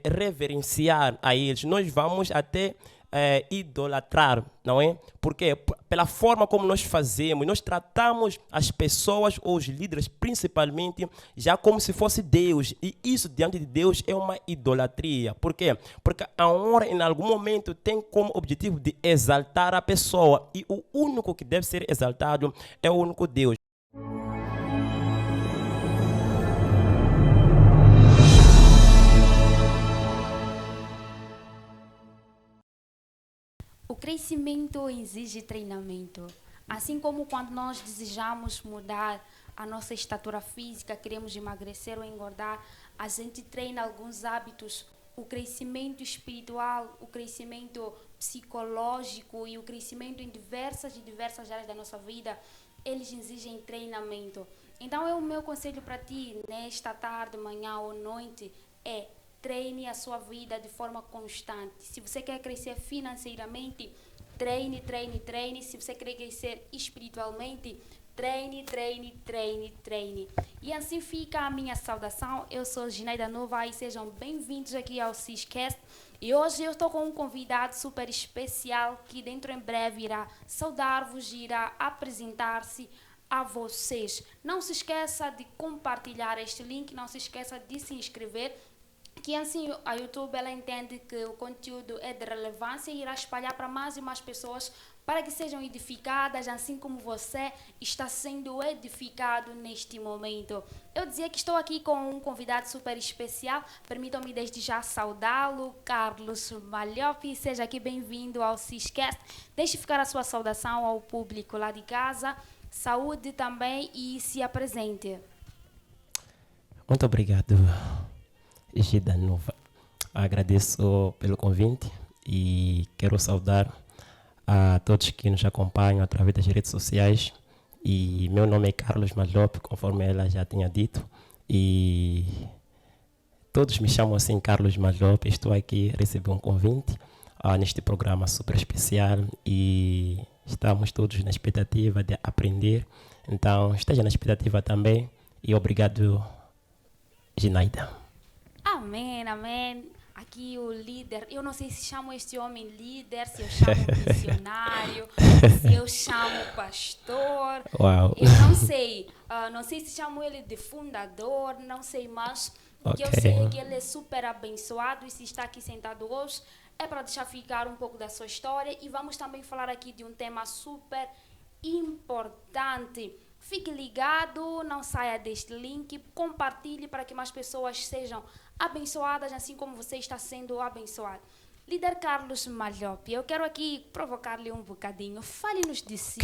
reverenciar a eles, nós vamos até idolatrar, não é? Porque pela forma como nós fazemos, nós tratamos as pessoas ou os líderes principalmente já como se fosse Deus, e isso diante de Deus é uma idolatria. Por quê? Porque a honra em algum momento tem como objetivo de exaltar a pessoa, e o único que deve ser exaltado é o único Deus. O crescimento exige treinamento. Assim como quando nós desejamos mudar a nossa estatura física, queremos emagrecer ou engordar, a gente treina alguns hábitos. O crescimento espiritual, o crescimento psicológico e o crescimento em diversas áreas da nossa vida, eles exigem treinamento. Então, o meu conselho para ti, nesta tarde, manhã ou noite, é: treine a sua vida de forma constante. Se você quer crescer financeiramente, treine, treine, treine. Se você quer crescer espiritualmente, treine, treine, treine, treine. E assim fica a minha saudação. Eu sou Gineida Nova e sejam bem-vindos aqui ao Ciscast. E hoje eu estou com um convidado super especial que dentro em breve irá saudar-vos e irá apresentar-se a vocês. Não se esqueça de compartilhar este link, não se esqueça de se inscrever, que assim a YouTube ela entende que o conteúdo é de relevância e irá espalhar para mais e mais pessoas para que sejam edificadas, assim como você está sendo edificado neste momento. Eu dizia que estou aqui com um convidado super especial. Permitam-me desde já saudá-lo, Carlos Malhope. Seja aqui bem-vindo ao Ciscast. Deixe ficar a sua saudação ao público lá de casa. Saúde também e se apresente. Muito obrigado, Gida Nova. Agradeço pelo convite e quero saudar a todos que nos acompanham através das redes sociais. E meu nome é Carlos Malhope, conforme ela já tinha dito, e todos me chamam assim Carlos Malhope. Estou aqui a receber um convite neste programa super especial e estamos todos na expectativa de aprender. Então esteja na expectativa também e obrigado, Gineida. Amém, amém. Aqui o líder, eu não sei se chamo este homem líder, se eu chamo missionário, se eu chamo pastor. Uau. Eu não sei, não sei se chamo ele de fundador, não sei, mas o que eu sei é que ele é super abençoado e se está aqui sentado hoje é para deixar ficar um pouco da sua história e vamos também falar aqui de um tema super importante. Fique ligado, não saia deste link, compartilhe para que mais pessoas sejam abençoadas, assim como você está sendo abençoado. Líder Carlos Malhope, eu quero aqui provocar-lhe um bocadinho. Fale-nos de si,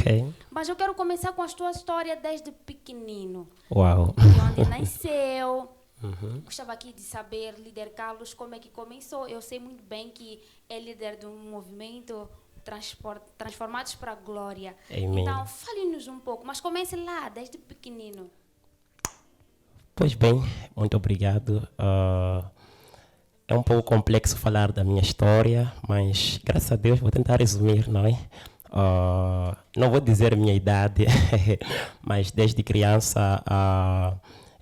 mas eu quero começar com a sua história desde pequenino. Uau! De onde nasceu. Gostava aqui de saber, líder Carlos, como é que começou. Eu sei muito bem que é líder de um movimento Transformados para a Glória. Amém. Então, fale-nos um pouco, mas comece lá, desde pequenino. Pois bem, muito obrigado. É um pouco complexo falar da minha história, mas graças a Deus vou tentar resumir, não é? Não vou dizer a minha idade, mas desde criança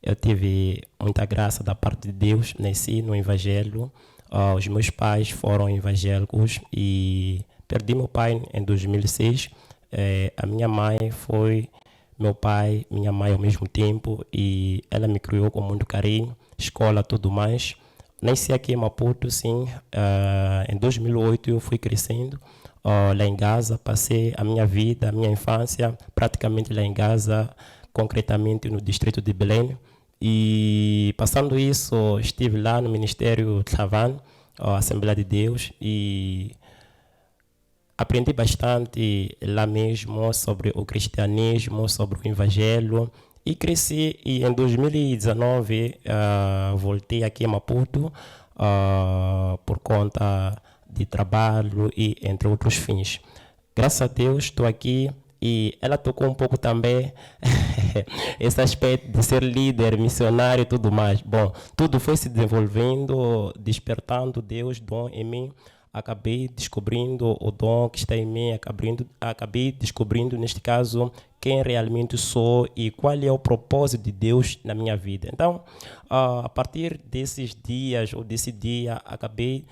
eu tive muita graça da parte de Deus, nasci no Evangelho. Os meus pais foram evangélicos e perdi meu pai em 2006. A minha mãe foi meu pai, minha mãe ao mesmo tempo, e ela me criou com muito carinho, escola, tudo mais. Nasci aqui em Maputo, sim. Em 2008 eu fui crescendo lá em Gaza, passei a minha vida, a minha infância, praticamente lá em Gaza, concretamente no distrito de Belém. E passando isso, estive lá no Ministério Tlavan, Assembleia de Deus, e aprendi bastante lá mesmo sobre o cristianismo, sobre o evangelho, e cresci. E em 2019 voltei aqui a Maputo por conta de trabalho e entre outros fins. Graças a Deus estou aqui e ela tocou um pouco também esse aspecto de ser líder, missionário e tudo mais. Bom, tudo foi se desenvolvendo, despertando Deus, dom em mim. Acabei descobrindo o dom que está em mim, acabei descobrindo, neste caso, quem realmente sou e qual é o propósito de Deus na minha vida. Então, a partir desses dias ou desse dia, acabei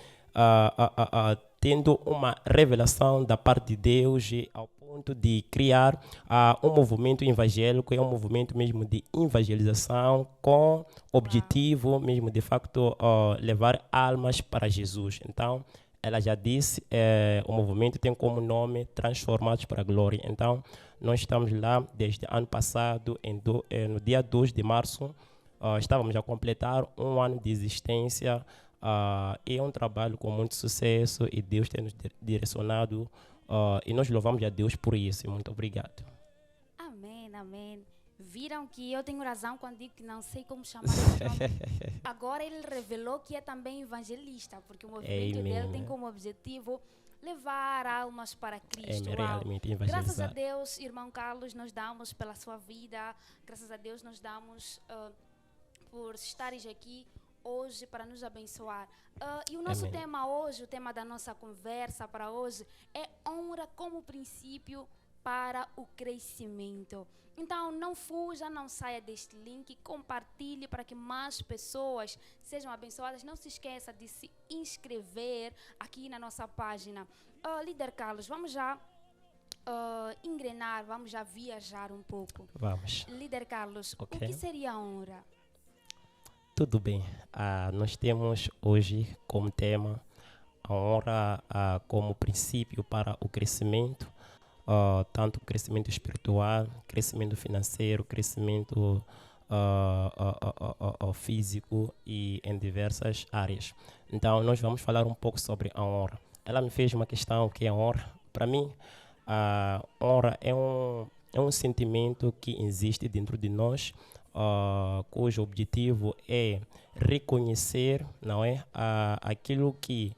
tendo uma revelação da parte de Deus ao ponto de criar um movimento evangélico, é um movimento mesmo de evangelização com objetivo mesmo de facto levar almas para Jesus. Então, ela já disse, o movimento tem como nome Transformados para a Glória. Então, nós estamos lá desde ano passado, no dia 2 de março, estávamos a completar um ano de existência. É um trabalho com muito sucesso e Deus tem nos direcionado e nós louvamos a Deus por isso. Muito obrigado. Amém, amém. Viram que eu tenho razão quando digo que não sei como chamar esse nome. Agora ele revelou que é também evangelista, porque o movimento dele tem como objetivo levar almas para Cristo. Realmente Graças a Deus, irmão Carlos, nós damos pela sua vida. Graças a Deus, nós damos por estares aqui hoje para nos abençoar. E o nosso tema hoje, o tema da nossa conversa para hoje é honra como princípio para o crescimento. Então, não fuja, não saia deste link, compartilhe para que mais pessoas sejam abençoadas. Não se esqueça de se inscrever aqui na nossa página. Líder Carlos, vamos já engrenar, vamos já viajar um pouco. Vamos. Líder Carlos, o que seria a honra? Tudo bem. Nós temos hoje como tema a honra como princípio para o crescimento. Tanto crescimento espiritual, crescimento financeiro, crescimento físico e em diversas áreas. Então, nós vamos falar um pouco sobre a honra. Ela me fez uma questão, o que é a honra? Para mim, a honra é um sentimento que existe dentro de nós, cujo objetivo é reconhecer, não é, aquilo que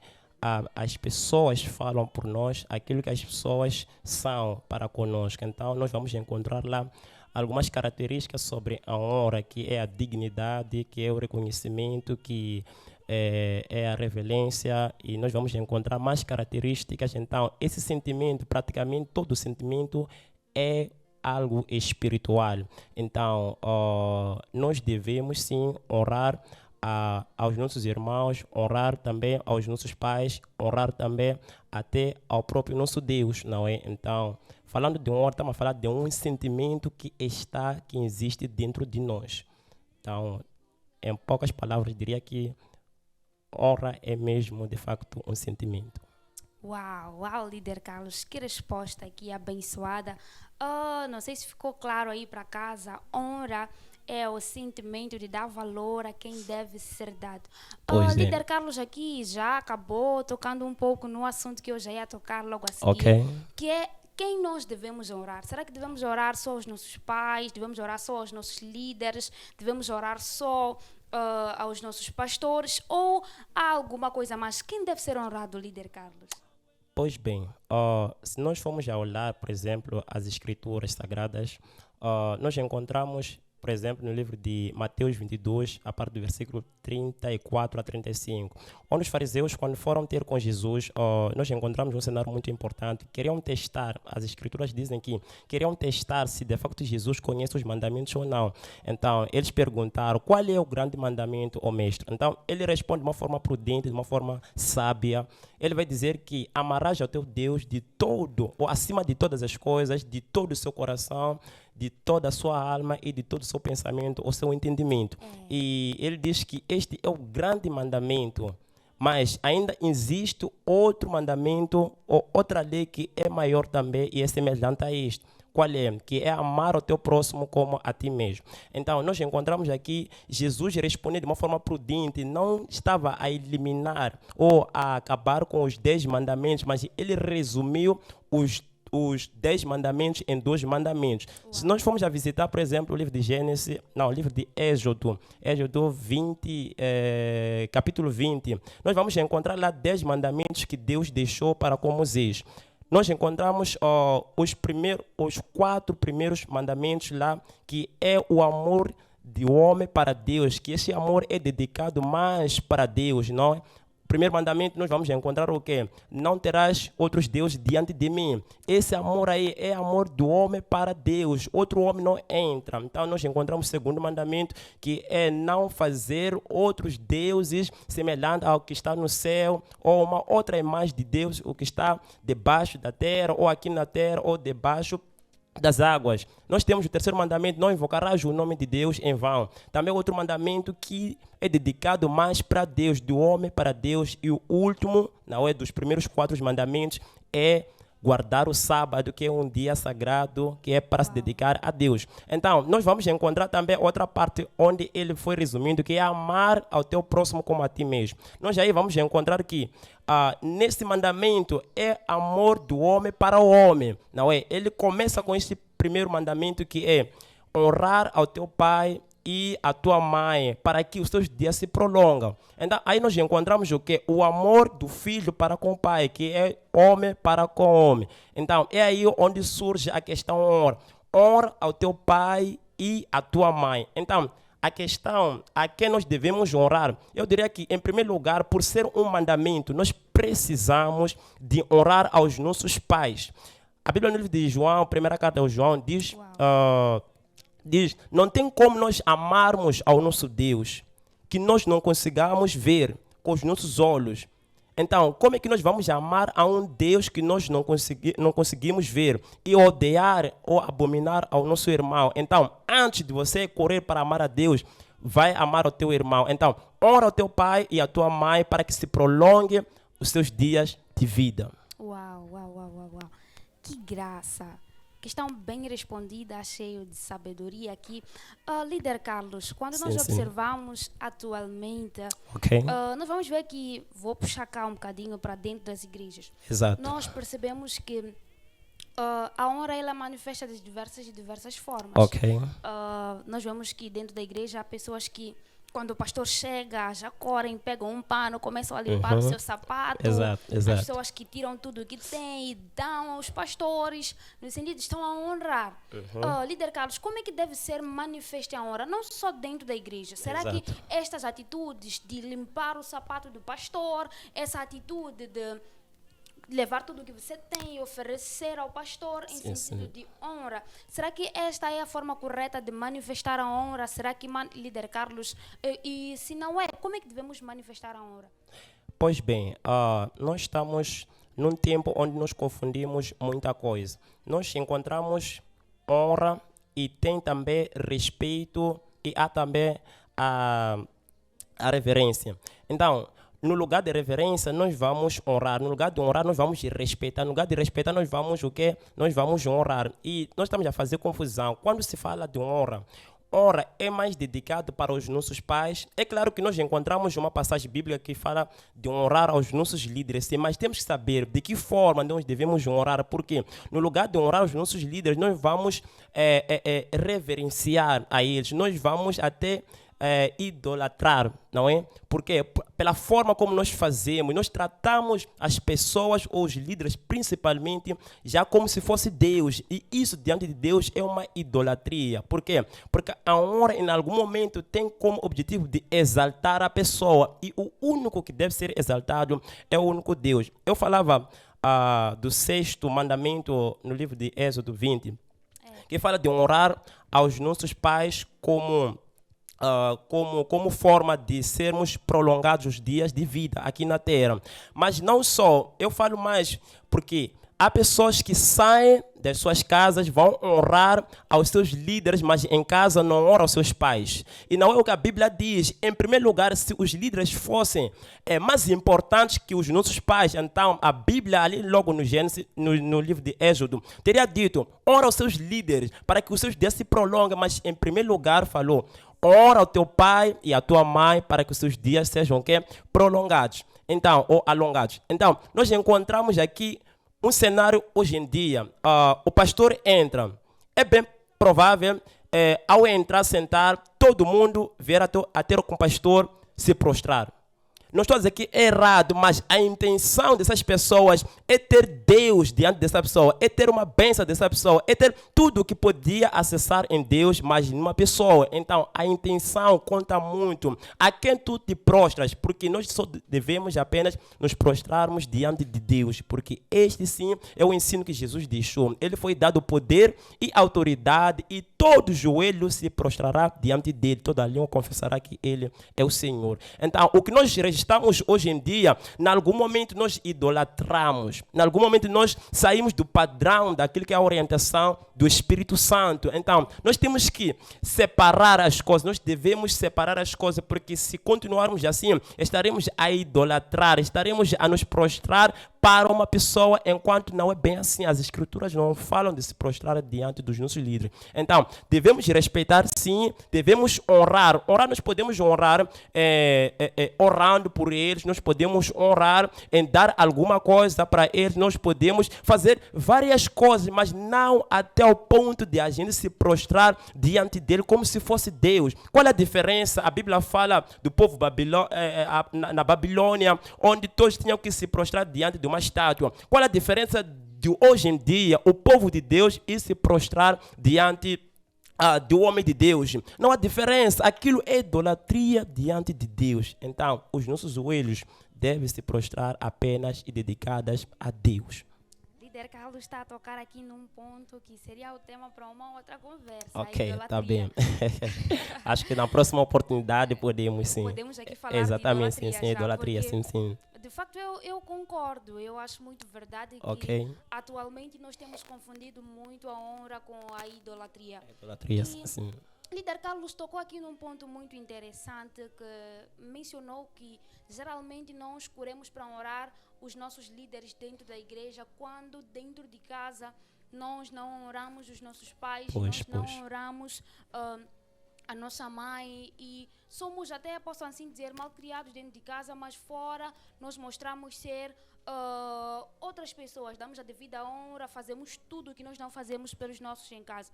as pessoas falam por nós, aquilo que as pessoas são para conosco. Então, nós vamos encontrar lá algumas características sobre a honra, que é a dignidade, que é o reconhecimento, que é a reverência, e nós vamos encontrar mais características. Então, esse sentimento, praticamente todo sentimento é algo espiritual. Então, nós devemos sim honrar aos nossos irmãos, honrar também aos nossos pais, honrar também até ao próprio nosso Deus, não é? Então, falando de honra, estamos a falar de um sentimento que existe dentro de nós. Então, em poucas palavras, diria que honra é mesmo, de facto, um sentimento. Uau, líder Carlos, que resposta aqui abençoada. Não sei se ficou claro aí para casa, honra é o sentimento de dar valor a quem deve ser dado. Líder Carlos aqui já acabou tocando um pouco no assunto que eu já ia tocar logo a seguir, que é quem nós devemos orar. Será que devemos orar só aos nossos pais? Devemos orar só aos nossos líderes? Devemos orar só aos nossos pastores? Ou há alguma coisa mais? Quem deve ser honrado, líder Carlos? Pois bem, se nós formos a olhar, por exemplo, as escrituras sagradas, nós encontramos, por exemplo, no livro de Mateus 22, a partir do versículo 34 a 35, onde os fariseus, quando foram ter com Jesus, nós encontramos um cenário muito importante. Queriam testar, as escrituras dizem que queriam testar se de facto Jesus conhece os mandamentos ou não. Então, eles perguntaram, qual é o grande mandamento, ó mestre? Então, ele responde de uma forma prudente, de uma forma sábia. Ele vai dizer que amarás ao teu Deus de todo, ou acima de todas as coisas, de todo o seu coração, de toda a sua alma e de todo o seu pensamento, o seu entendimento. E ele diz que este é o grande mandamento, mas ainda existe outro mandamento ou outra lei que é maior também e é semelhante a este. Qual é? Que é amar o teu próximo como a ti mesmo. Então, nós encontramos aqui Jesus respondendo de uma forma prudente, não estava a eliminar ou a acabar com os 10 mandamentos, mas ele resumiu os 10 mandamentos em 2 mandamentos. Uau. Se nós formos a visitar, por exemplo, o livro de o livro de Êxodo 20, capítulo 20, nós vamos encontrar lá 10 mandamentos que Deus deixou para com Moisés. Nós encontramos os 4 primeiros mandamentos lá, que é o amor do homem para Deus, que esse amor é dedicado mais para Deus, não é? primeiro mandamento, nós vamos encontrar o quê? Não terás outros deuses diante de mim. Esse amor aí é amor do homem para Deus. Outro homem não entra. Então, nós encontramos o segundo mandamento, que é não fazer outros deuses semelhantes ao que está no céu, ou uma outra imagem de Deus, o que está debaixo da terra, ou aqui na terra, ou debaixo das águas. Nós temos o terceiro mandamento, não invocarás o nome de Deus em vão. Também outro mandamento que é dedicado mais para Deus, do homem para Deus. E o último, não é dos primeiros 4 mandamentos, é guardar o sábado, que é um dia sagrado, que é para se dedicar a Deus. Então, nós vamos encontrar também outra parte onde ele foi resumindo, que é amar ao teu próximo como a ti mesmo. Nós aí vamos encontrar que nesse mandamento é amor do homem para o homem, não é? Ele começa com este primeiro mandamento, que é honrar ao teu pai e a tua mãe, para que os teus dias se prolongam. Então, aí nós encontramos o que? O amor do filho para com o pai, que é homem para com homem. Então, é aí onde surge a questão honra. Honra ao teu pai e a tua mãe. Então, a questão a quem nós devemos honrar, eu diria que, em primeiro lugar, por ser um mandamento, nós precisamos de honrar aos nossos pais. A Bíblia no livro de João, primeira carta de João, diz... diz, não tem como nós amarmos ao nosso Deus que nós não consigamos ver com os nossos olhos. Então, como é que nós vamos amar a um Deus que nós não conseguimos ver e odiar ou abominar ao nosso irmão? Então, antes de você correr para amar a Deus, vai amar o teu irmão. Então, honra o teu pai e a tua mãe para que se prolongue os seus dias de vida. Uau, uau, uau, uau, uau. Que graça. Questão bem respondida, cheio de sabedoria aqui. Líder Carlos, quando nós observamos atualmente, nós vamos ver que, vou puxar cá um bocadinho para dentro das igrejas. Exato. Nós percebemos que a honra ela manifesta de diversas formas. Nós vemos que dentro da igreja há pessoas que, quando o pastor chega, já correm, pegam um pano, começam a limpar o seu sapato. Exato. As pessoas que tiram tudo o que têm e dão aos pastores, no sentido de estão a honrar. Líder Carlos, como é que deve ser manifesta a honra? Não só dentro da igreja. Será que estas atitudes de limpar o sapato do pastor, essa atitude de levar tudo o que você tem e oferecer ao pastor em sentido de honra. Será que esta é a forma correta de manifestar a honra? Será que, líder Carlos, e se não é, como é que devemos manifestar a honra? Pois bem, nós estamos num tempo onde nós confundimos muita coisa. Nós encontramos honra e tem também respeito e há também a reverência. Então, no lugar de reverência, nós vamos honrar. No lugar de honrar, nós vamos respeitar. No lugar de respeitar, nós vamos o quê? Nós vamos honrar. E nós estamos a fazer confusão. Quando se fala de honra, honra é mais dedicado para os nossos pais. É claro que nós encontramos uma passagem bíblica que fala de honrar aos nossos líderes, sim, mas temos que saber de que forma nós devemos honrar, porque no lugar de honrar os nossos líderes, nós vamos reverenciar a eles, nós vamos até idolatrar, não é? Porque pela forma como nós fazemos, nós tratamos as pessoas ou os líderes principalmente já como se fosse Deus, e isso diante de Deus é uma idolatria. Por quê? Porque a honra em algum momento tem como objetivo de exaltar a pessoa, e o único que deve ser exaltado é o único Deus. Eu falava do 6º mandamento no livro de Êxodo 20, que fala de honrar aos nossos pais como forma de sermos prolongados os dias de vida aqui na terra. Mas não só, eu falo mais porque há pessoas que saem das suas casas, vão honrar aos seus líderes, mas em casa não honram aos seus pais. E não é o que a Bíblia diz. Em primeiro lugar, se os líderes fossem mais importantes que os nossos pais, então a Bíblia ali logo no Gênesis, no livro de Êxodo, teria dito, honra os seus líderes para que os seus dias se prolonguem, mas em primeiro lugar falou, honra o teu pai e a tua mãe para que os seus dias sejam prolongados, então, ou alongados. Então, nós encontramos aqui um cenário hoje em dia. O pastor entra. É bem provável, ao entrar, sentar, todo mundo vir até com o pastor se prostrar. Não estou a dizer que é errado, mas a intenção dessas pessoas é ter Deus diante dessa pessoa, é ter uma bênção dessa pessoa, é ter tudo que podia acessar em Deus, mas numa pessoa. Então, a intenção conta muito. A quem tu te prostras, porque nós só devemos apenas nos prostrarmos diante de Deus, porque este sim é o ensino que Jesus deixou. Ele foi dado poder e autoridade e todo joelho se prostrará diante dele, toda língua confessará que ele é o Senhor. Então, o que nós estamos hoje em dia, em algum momento nós idolatramos, em algum momento nós saímos do padrão daquilo que é a orientação do Espírito Santo. Então, nós temos que separar as coisas, nós devemos separar as coisas, porque se continuarmos assim, estaremos a idolatrar, estaremos a nos prostrar para uma pessoa, enquanto não é bem assim. As Escrituras não falam de se prostrar diante dos nossos líderes. Então, devemos respeitar sim, devemos honrar. Honrar, nós podemos honrar orando por eles, nós podemos honrar em dar alguma coisa para eles, nós podemos fazer várias coisas, mas não até o ponto de a gente se prostrar diante dele como se fosse Deus. Qual é a diferença? A Bíblia fala do povo na Babilônia, onde todos tinham que se prostrar diante de uma estátua. Qual é a diferença de hoje em dia, o povo de Deus, e se prostrar diante do homem de Deus? Não há diferença. Aquilo é idolatria diante de Deus. Então, os nossos joelhos devem se prostrar apenas e dedicadas a Deus. Líder Carlos está a tocar aqui num ponto que seria o tema para uma outra conversa. Ok, está bem. Acho que na próxima oportunidade podemos sim. Podemos aqui falar exatamente, de idolatria. Sim, idolatria, sim. De facto, eu concordo. Eu acho muito verdade que atualmente nós temos confundido muito a honra com a idolatria. Idolatria, sim. Líder Carlos tocou aqui num ponto muito interessante, que mencionou que geralmente nós corremos para honrar os nossos líderes dentro da igreja, quando dentro de casa nós não honramos os nossos pais, não honramos a nossa mãe, e somos até, posso assim dizer, mal criados dentro de casa, mas fora nós mostramos ser outras pessoas, damos a devida honra, fazemos tudo o que nós não fazemos pelos nossos em casa.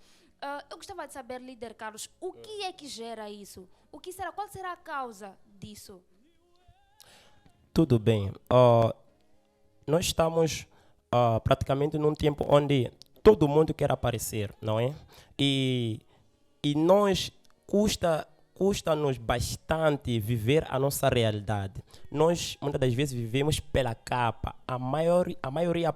Eu gostava de saber, líder Carlos, o que é que gera isso? Qual será a causa disso? Tudo bem. Nós estamos praticamente num tempo onde todo mundo quer aparecer, não é? E nós custa-nos bastante viver a nossa realidade. Nós, muitas das vezes, vivemos pela capa. A maioria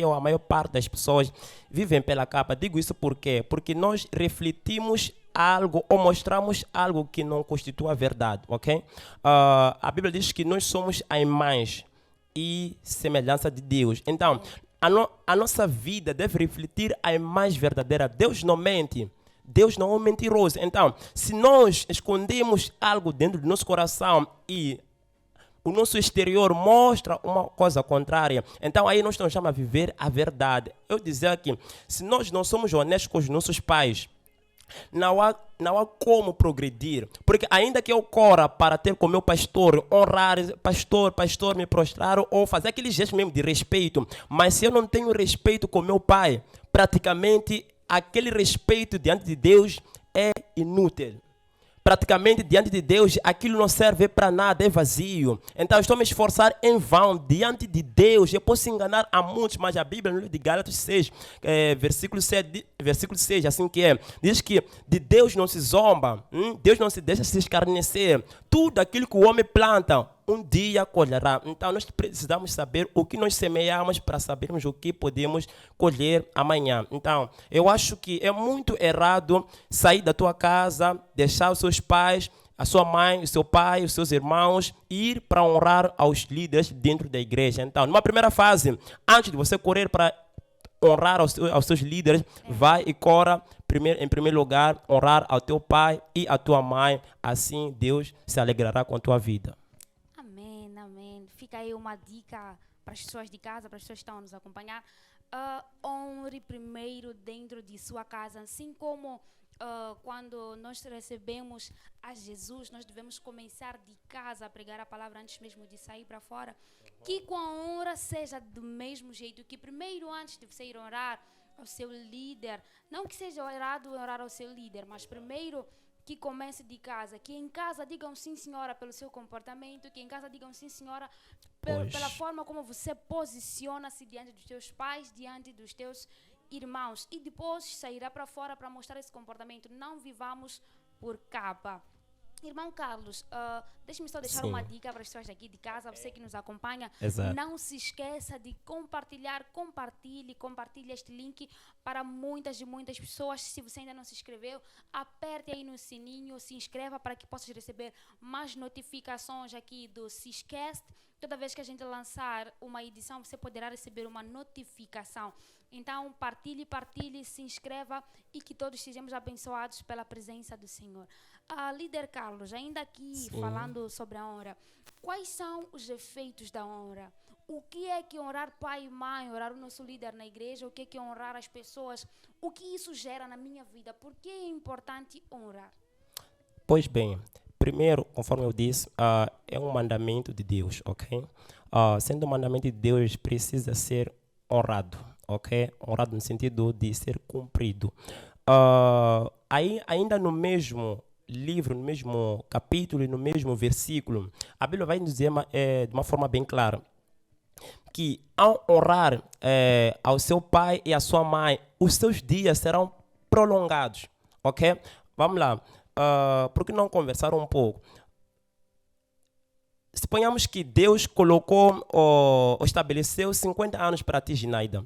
ou a maior parte das pessoas vivem pela capa. Digo isso por quê? Porque nós refletimos algo ou mostramos algo que não constitui a verdade, ok? A Bíblia diz que nós somos a imagem e semelhança de Deus. Então, a nossa vida deve refletir a imagem verdadeira. Deus não mente. Deus não é mentiroso. Então, se nós escondemos algo dentro do nosso coração e o nosso exterior mostra uma coisa contrária, então aí nós estamos a viver a verdade. Eu dizia que se nós não somos honestos com os nossos pais, não há como progredir, porque ainda que eu corra para ter com o meu pastor, honrar, pastor, me prostrar, ou fazer aquele gesto mesmo de respeito, mas se eu não tenho respeito com meu pai, praticamente aquele respeito diante de Deus é inútil. Praticamente diante de Deus aquilo não serve para nada, é vazio. Então eu estou a me esforçar em vão diante de Deus. Eu posso enganar a muitos, mas a Bíblia no livro de Gálatas 6, versículo 6, assim que é, diz que de Deus não se zomba, Deus não se deixa se escarnecer. Tudo aquilo que o homem planta, um dia colherá. Então nós precisamos saber o que nós semeamos para sabermos o que podemos colher amanhã. Então eu acho que é muito errado sair da tua casa, deixar os seus pais, a sua mãe, o seu pai, os seus irmãos, ir para honrar aos líderes dentro da igreja. Então, numa primeira fase, antes de você correr para honrar aos seus líderes, vai e corra em primeiro lugar, honrar ao teu pai e à tua mãe. Assim Deus se alegrará com a tua vida. Amém. Fica aí uma dica para as pessoas de casa, para as pessoas que estão a nos acompanhar. Honre primeiro dentro de sua casa, assim como quando nós recebemos a Jesus, nós devemos começar de casa a pregar a palavra antes mesmo de sair para fora. Que com a honra seja do mesmo jeito, que primeiro, antes de você ir orar ao seu líder, não que seja errado orar ao seu líder, mas primeiro que comece de casa. Que em casa digam sim, senhora, pelo seu comportamento. Que em casa digam sim, senhora, pela forma como você posiciona-se diante dos teus pais, diante dos teus irmãos. E depois sairá para fora para mostrar esse comportamento. Não vivamos por capa. Irmão Carlos, deixe-me só deixar uma dica para as pessoas daqui de casa, você que nos acompanha. Exato. Não se esqueça de compartilhar, compartilhe este link para muitas e muitas pessoas. Se você ainda não se inscreveu, aperte aí no sininho, se inscreva para que possas receber mais notificações aqui do Ciscast. Toda vez que a gente lançar uma edição, você poderá receber uma notificação. Então, partilhe, se inscreva e que todos sejamos abençoados pela presença do Senhor. Líder Carlos, ainda aqui falando sobre a honra, quais são os efeitos da honra? O que é que honrar pai e mãe, honrar o nosso líder na igreja? O que é que honrar as pessoas? O que isso gera na minha vida? Por que é importante honrar? Pois bem, primeiro, conforme eu disse, é um mandamento de Deus, ok? Sendo um mandamento de Deus, precisa ser honrado, ok? Honrado no sentido de ser cumprido. Ainda no mesmo livro, no mesmo capítulo e no mesmo versículo, a Bíblia vai dizer de uma forma bem clara que ao honrar ao seu pai e à sua mãe, os seus dias serão prolongados, ok? Vamos lá, por que não conversar um pouco? Suponhamos que Deus colocou ou estabeleceu 50 anos para ti, Ginaida.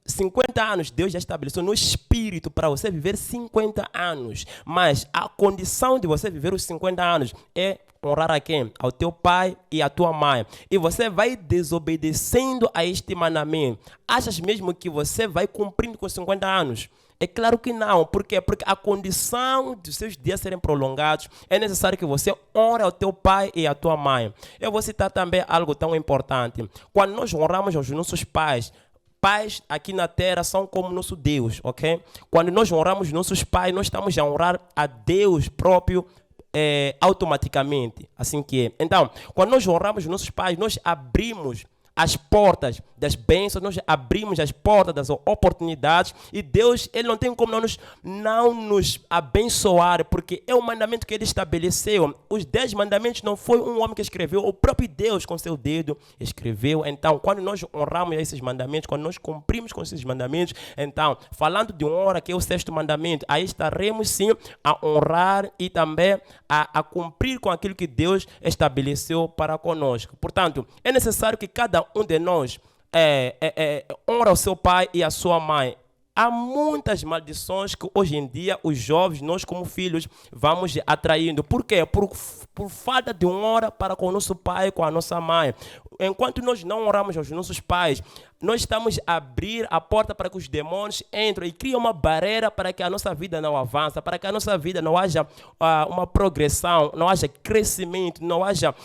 50 anos Deus já estabeleceu no espírito para você viver 50 anos. Mas a condição de você viver os 50 anos é honrar a quem? Ao teu pai e à tua mãe. E você vai desobedecendo a este mandamento. Achas mesmo que você vai cumprindo com 50 anos? É claro que não. Por quê? Porque a condição dos seus dias serem prolongados é necessário que você honre ao teu pai e à tua mãe. Eu vou citar também algo tão importante. Quando nós honramos aos nossos pais aqui na terra são como nosso Deus, ok? Quando nós honramos nossos pais, nós estamos a honrar a Deus próprio automaticamente, assim que é. Então, quando nós honramos nossos pais, nós abrimos as portas das bênçãos, nós abrimos as portas das oportunidades e Deus, Ele não tem como não nos abençoar, porque é um mandamento que Ele estabeleceu. Os 10 mandamentos não foi um homem que escreveu, o próprio Deus com seu dedo escreveu. Então, quando nós honramos esses mandamentos, quando nós cumprimos com esses mandamentos, então, falando de honra, que é o 6º mandamento, aí estaremos sim a honrar e também a cumprir com aquilo que Deus estabeleceu para conosco. Portanto, é necessário que cada um de nós honra o seu pai e a sua mãe. Há muitas maldições que hoje em dia os jovens, nós como filhos, vamos atraindo. Por quê? Por falta de honra para com o nosso pai e com a nossa mãe. Enquanto nós não honramos aos nossos pais, nós estamos a abrir a porta para que os demônios entrem e criam uma barreira para que a nossa vida não avance, para que a nossa vida não haja uma progressão, não haja crescimento, não haja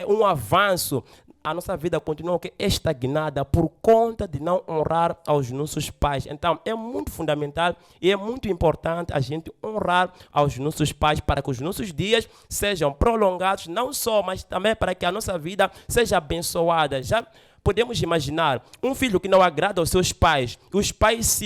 um avanço. A nossa vida continua estagnada por conta de não honrar aos nossos pais. Então, é muito fundamental e é muito importante a gente honrar aos nossos pais para que os nossos dias sejam prolongados, não só, mas também para que a nossa vida seja abençoada. Já podemos imaginar um filho que não agrada aos seus pais, os pais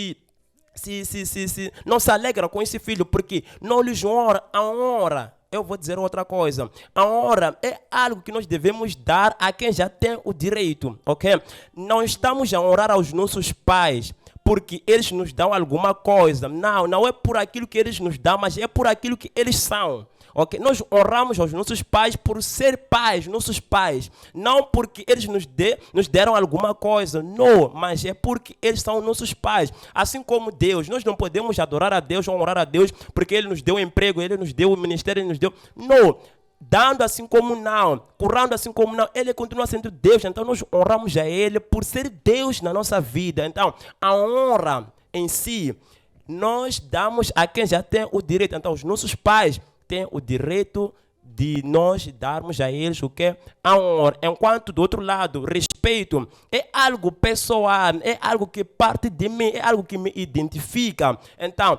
não se alegram com esse filho porque não lhes honra a honra. Eu vou dizer outra coisa. A honra é algo que nós devemos dar a quem já tem o direito, ok? Não estamos a honrar aos nossos pais porque eles nos dão alguma coisa. Não é por aquilo que eles nos dão, mas é por aquilo que eles são. Okay? Nós honramos aos nossos pais por ser pais, nossos pais. Não porque eles nos deram alguma coisa. Não, mas é porque eles são nossos pais. Assim como Deus. Nós não podemos adorar a Deus ou honrar a Deus porque Ele nos deu emprego, Ele nos deu o ministério, Ele nos deu... Não. Dando assim como não, curando assim como não, Ele continua sendo Deus. Então nós honramos a Ele por ser Deus na nossa vida. Então a honra em si, nós damos a quem já tem o direito. Então os nossos pais têm o direito de nós darmos a eles o que? A honra. Enquanto do outro lado, respeito é algo pessoal, é algo que parte de mim, é algo que me identifica. Então,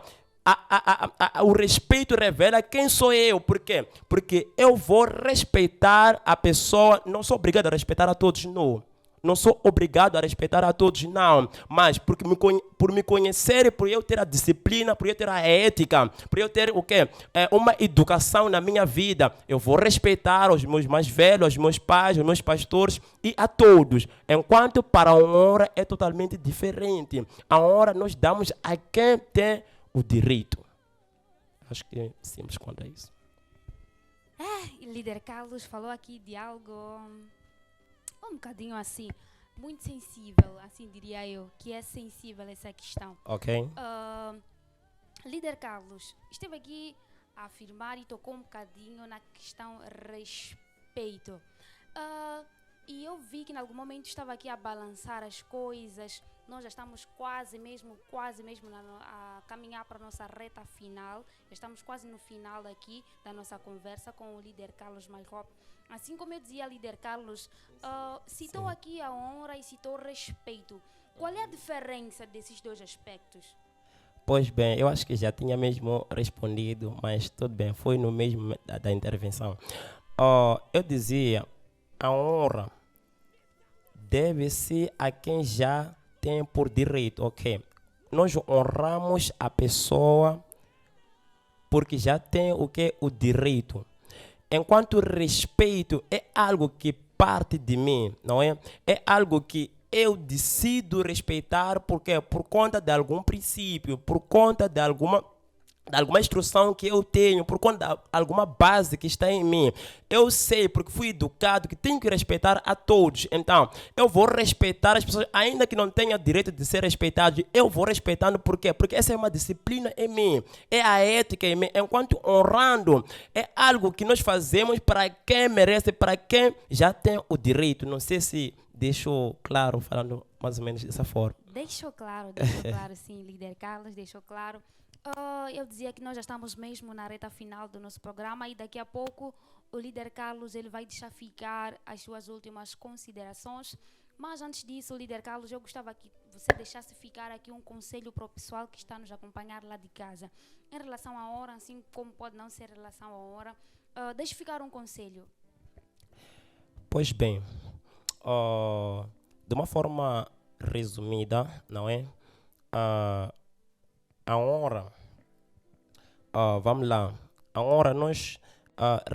o respeito revela quem sou eu. Por quê? Porque eu vou respeitar a pessoa, não sou obrigado a respeitar a todos, não. não sou obrigado a respeitar a todos, não. Mas por me conhecer, por eu ter a disciplina, por eu ter a ética, por eu ter o quê? Uma educação na minha vida, eu vou respeitar os meus mais velhos, os meus pais, os meus pastores e a todos. Enquanto para a honra é totalmente diferente. A honra nós damos a quem tem o direito. Acho que é simples quanto a isso. E líder Carlos falou aqui de algo um bocadinho assim, muito sensível, assim diria eu, que é sensível essa questão. Ok. Líder Carlos, esteve aqui a afirmar e tocou um bocadinho na questão respeito. E eu vi que em algum momento estava aqui a balançar as coisas. Nós já estamos quase mesmo a caminhar para a nossa reta final. Já estamos quase no final aqui da nossa conversa com o líder Carlos Maihop. Assim como eu dizia, líder Carlos, citou aqui a honra e citou o respeito. Qual é a diferença desses dois aspectos? Pois bem, eu acho que já tinha mesmo respondido, mas tudo bem, foi no mesmo da intervenção. Eu dizia, a honra deve-se a quem já tem por direito, ok? Nós honramos a pessoa porque já tem o que? O direito. Enquanto respeito é algo que parte de mim, não é? É algo que eu decido respeitar porque por conta de algum princípio, por conta de alguma instrução que eu tenho, por conta de alguma base que está em mim. Eu sei, porque fui educado, que tenho que respeitar a todos. Então, eu vou respeitar as pessoas, ainda que não tenha direito de ser respeitado, eu vou respeitando. Por quê? Porque essa é uma disciplina em mim, é a ética em mim. Enquanto honrando, é algo que nós fazemos para quem merece, para quem já tem o direito. Não sei se deixou claro, falando mais ou menos dessa forma. Deixou claro, sim, líder Carlos, deixou claro. Eu dizia que nós já estamos mesmo na reta final do nosso programa e daqui a pouco o líder Carlos ele vai deixar ficar as suas últimas considerações. Mas antes disso, líder Carlos, eu gostava que você deixasse ficar aqui um conselho para o pessoal que está nos acompanhar lá de casa. Em relação à hora, assim como pode não ser em relação à hora, deixe ficar um conselho. Pois bem, de uma forma resumida, não é? A honra, vamos lá, a honra nos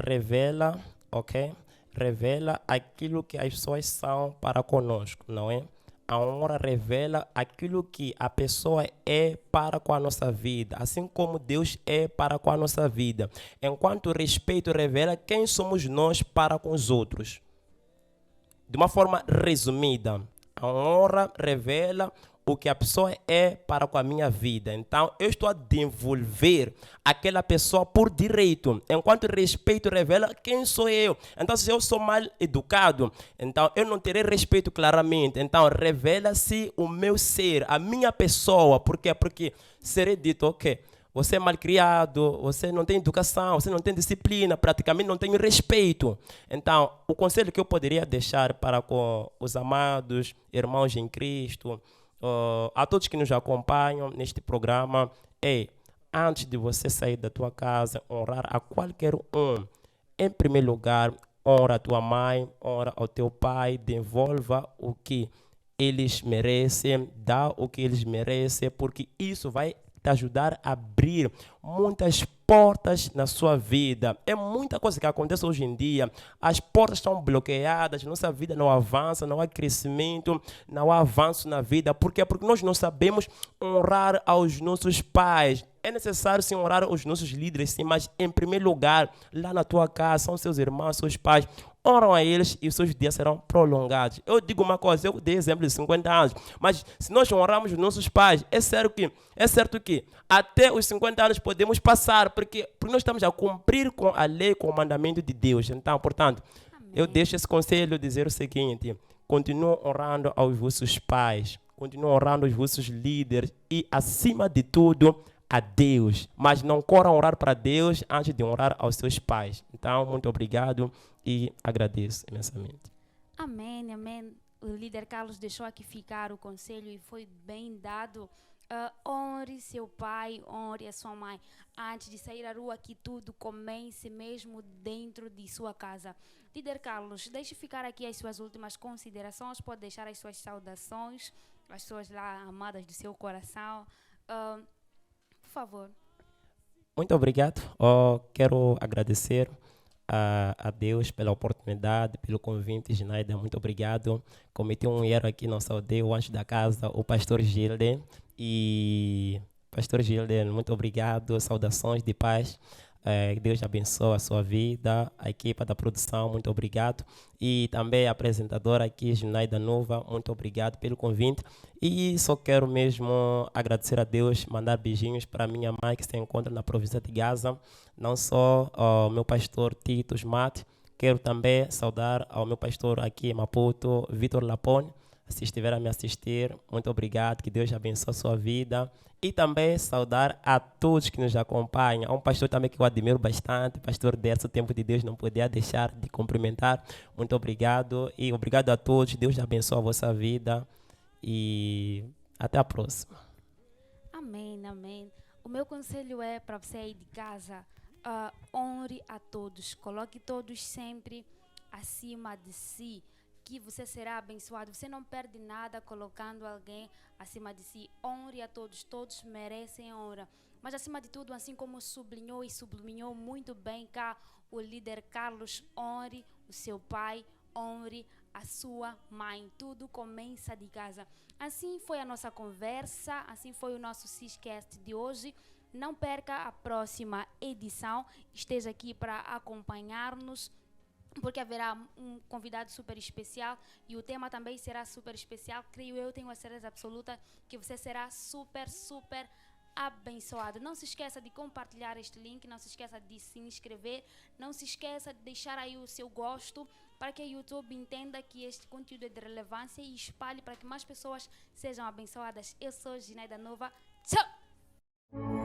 revela, ok? Revela aquilo que as pessoas são para conosco, não é? A honra revela aquilo que a pessoa é para com a nossa vida, assim como Deus é para com a nossa vida. Enquanto o respeito revela quem somos nós para com os outros. De uma forma resumida, a honra revela o que a pessoa é para com a minha vida. Então, eu estou a desenvolver aquela pessoa por direito, enquanto o respeito revela quem sou eu. Então, se eu sou mal educado, então eu não terei respeito claramente. Então, revela-se o meu ser, a minha pessoa. Por quê? Porque serei dito, ok, você é mal criado, você não tem educação, você não tem disciplina, praticamente não tem respeito. Então, o conselho que eu poderia deixar para com os amados irmãos em Cristo, a todos que nos acompanham neste programa, é, antes de você sair da tua casa, honrar a qualquer um. Em primeiro lugar, honra a tua mãe, honra ao teu pai, devolva o que eles merecem, dá o que eles merecem, porque isso vai te ajudar a abrir muitas portas na sua vida. É muita coisa que acontece hoje em dia. As portas estão bloqueadas, nossa vida não avança, não há crescimento, não há avanço na vida. Por quê? Porque nós não sabemos honrar aos nossos pais. É necessário sim honrar os nossos líderes, sim, mas em primeiro lugar, lá na tua casa, são seus irmãos, seus pais. Honram a eles e os seus dias serão prolongados. Eu digo uma coisa, eu dei exemplo de 50 anos, mas se nós honrarmos os nossos pais, é certo que até os 50 anos podemos passar, porque nós estamos a cumprir com a lei, com o mandamento de Deus. Então, portanto, amém, eu deixo esse conselho dizer o seguinte: continuem honrando aos vossos pais, continuem honrando os vossos líderes e, acima de tudo, a Deus. Mas não corram orar para Deus antes de honrar aos seus pais. Então, muito obrigado e agradeço imensamente. Amém, amém. O líder Carlos deixou aqui ficar o conselho e foi bem dado. Honre seu pai, honre a sua mãe. Antes de sair à rua, que tudo comece mesmo dentro de sua casa. Líder Carlos, deixe ficar aqui as suas últimas considerações, pode deixar as suas saudações, as suas lá amadas do seu coração. Por favor. Muito obrigado. Quero agradecer a Deus pela oportunidade, pelo convite, Ginaida. Muito obrigado. Cometi um erro aqui, não saudei o anjo da casa, o pastor Gilden. E, pastor Gilden, muito obrigado. Saudações de paz. Deus abençoe a sua vida, a equipa da produção, muito obrigado. E também a apresentadora aqui, Ginaida Nova, muito obrigado pelo convite. E só quero mesmo agradecer a Deus, mandar beijinhos para a minha mãe que se encontra na província de Gaza, não só ao meu pastor Titus Mate, quero também saudar ao meu pastor aqui em Maputo, Vitor Lapone. Se estiver a me assistir, muito obrigado, que Deus abençoe a sua vida. E também saudar a todos que nos acompanham. Há um pastor também que eu admiro bastante, pastor Derso, Tempo de Deus, não podia deixar de cumprimentar. Muito obrigado e obrigado a todos. Deus abençoe a vossa vida e até a próxima. Amém, amém. O meu conselho é para você aí de casa, honre a todos, coloque todos sempre acima de si, que você será abençoado. Você não perde nada colocando alguém acima de si. Honre a todos, todos merecem honra. Mas acima de tudo, assim como sublinhou e sublinhou muito bem cá o líder Carlos, honre o seu pai, honre a sua mãe. Tudo começa de casa. Assim foi a nossa conversa, assim foi o nosso Ciscast de hoje. Não perca a próxima edição. Esteja aqui para acompanhar-nos, porque haverá um convidado super especial e o tema também será super especial. Creio eu, tenho a certeza absoluta que você será super, super abençoado. Não se esqueça de compartilhar este link, não se esqueça de se inscrever, não se esqueça de deixar aí o seu gosto para que o YouTube entenda que este conteúdo é de relevância e espalhe para que mais pessoas sejam abençoadas. Eu sou Ginaida Nova. Tchau!